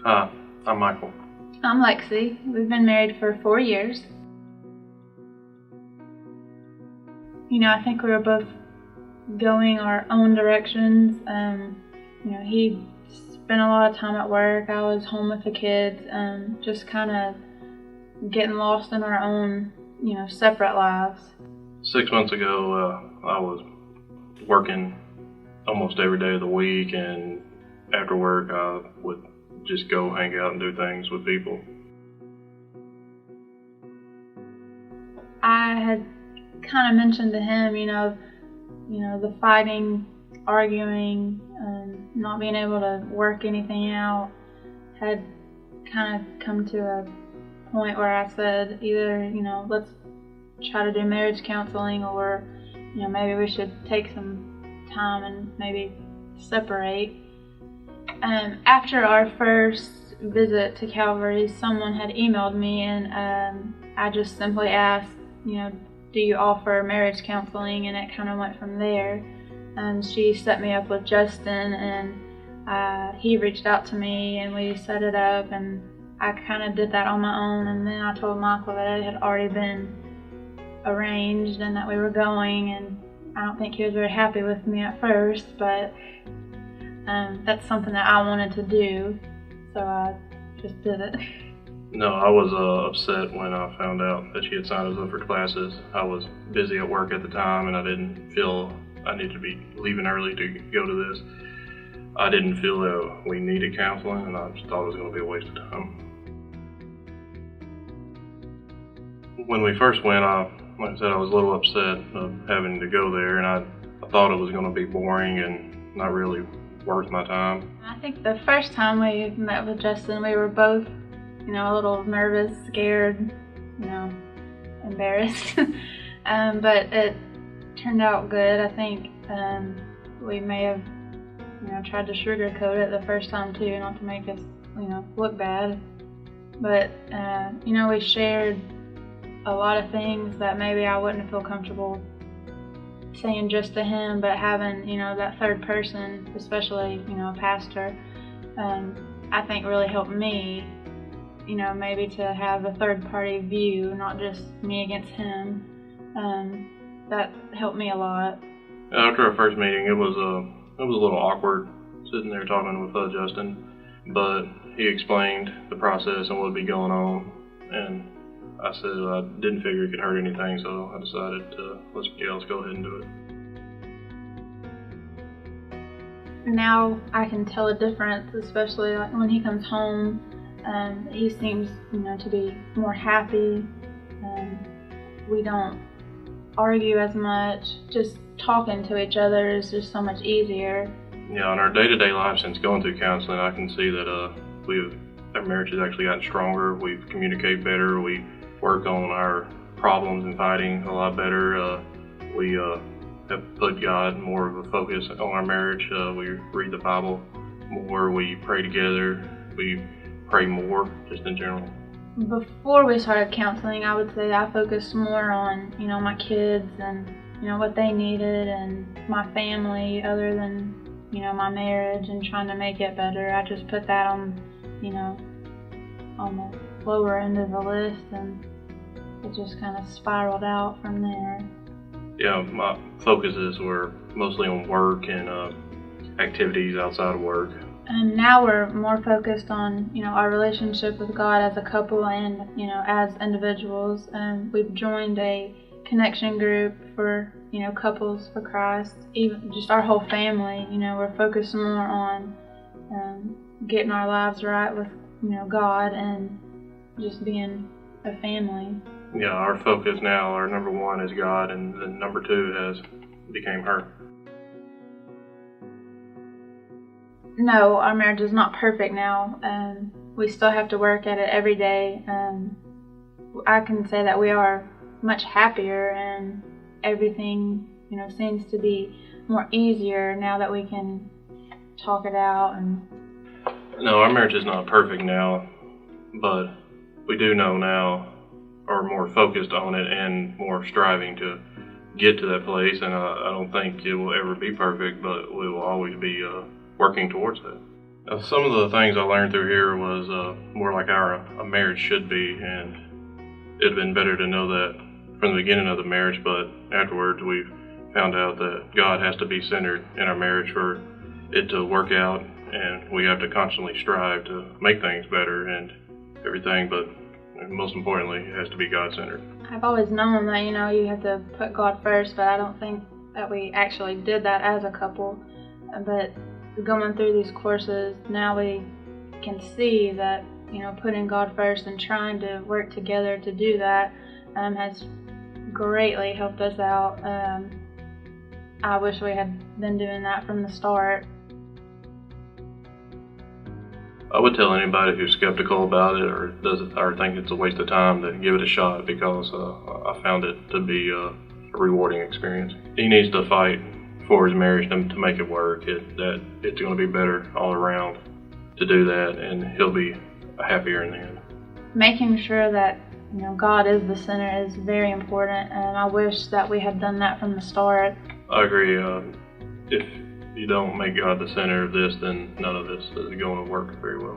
Hi, I'm Michael. I'm Lexi. We've been married for 4 years. I think we were both going our own directions. He spent a lot of time at work. I was home with the kids, just kind of getting lost in our own, separate lives. 6 months ago, I was working almost every day of the week, and after work, I would just go hang out and do things with people. I had kind of mentioned to him, the fighting, arguing, not being able to work anything out had kind of come to a point where I said either, let's try to do marriage counseling, or, maybe we should take some time and maybe separate. After our first visit to Calvary, someone had emailed me, and I just simply asked, do you offer marriage counseling? And it kind of went from there. She set me up with Justin, and he reached out to me, and we set it up, and I kind of did that on my own. And then I told Michael that it had already been arranged and that we were going, and I don't think he was very happy with me at first, but that's something that I wanted to do, so I just did it. No, I was upset when I found out that she had signed us up for classes. I was busy at work at the time, and I didn't feel I needed to be leaving early to go to this. I didn't feel that we needed counseling, and I just thought it was going to be a waste of time. When we first went, like I said, I was a little upset of having to go there, and I thought it was going to be boring and not really worth my time. I think the first time we met with Justin, we were both, a little nervous, scared, embarrassed. But it turned out good. I think we may have, tried to sugarcoat it the first time too, not to make us, look bad. But, we shared a lot of things that maybe I wouldn't feel comfortable saying just to him, but having, that third person, especially, a pastor, I think really helped me, maybe to have a third party view, not just me against him. That helped me a lot. After our first meeting, it was a little awkward sitting there talking with Justin, but he explained the process and what would be going on, and I said I didn't figure it could hurt anything, so I decided let's go ahead and do it. Now I can tell a difference, especially like when he comes home. He seems, to be more happy. We don't argue as much. Just talking to each other is just so much easier. Yeah, in our day-to-day life since going through counseling, I can see that our marriage has actually gotten stronger. We communicate better. We work on our problems and fighting a lot better. We have put God more of a focus on our marriage. We read the Bible more. We pray together. We pray more, just in general. Before we started counseling, I would say I focused more on, my kids and, what they needed, and my family other than, my marriage and trying to make it better. I just put that on, on the lower end of the list, and it just kind of spiraled out from there. Yeah, my focuses were mostly on work and activities outside of work. And now we're more focused on, our relationship with God as a couple and, as individuals. We've joined a connection group for, couples for Christ. Even just our whole family, we're focused more on getting our lives right with, God and just being a family. Yeah, our focus now, our number one is God, and then number two has became her. No, our marriage is not perfect now. We still have to work at it every day. I can say that we are much happier, and everything, seems to be more easier now that we can talk it out. And no, our marriage is not perfect now, but we do know now, are more focused on it and more striving to get to that place. And I don't think it will ever be perfect, but we will always be working towards that. Some of the things I learned through here was more like how a marriage should be, and it'd been better to know that from the beginning of the marriage, but afterwards we found out that God has to be centered in our marriage for it to work out, and we have to constantly strive to make things better and everything, but most importantly, it has to be God-centered. I've always known that, you have to put God first, but I don't think that we actually did that as a couple. But going through these courses, now we can see that, putting God first and trying to work together to do that has greatly helped us out. I wish we had been doing that from the start. I would tell anybody who's skeptical about it or think it's a waste of time to give it a shot, because I found it to be a rewarding experience. He needs to fight for his marriage to make it work. That it's going to be better all around to do that, and he'll be happier in the end. Making sure that God is the center is very important, and I wish that we had done that from the start. I agree. If you don't make God the center of this, then none of this is going to work very well.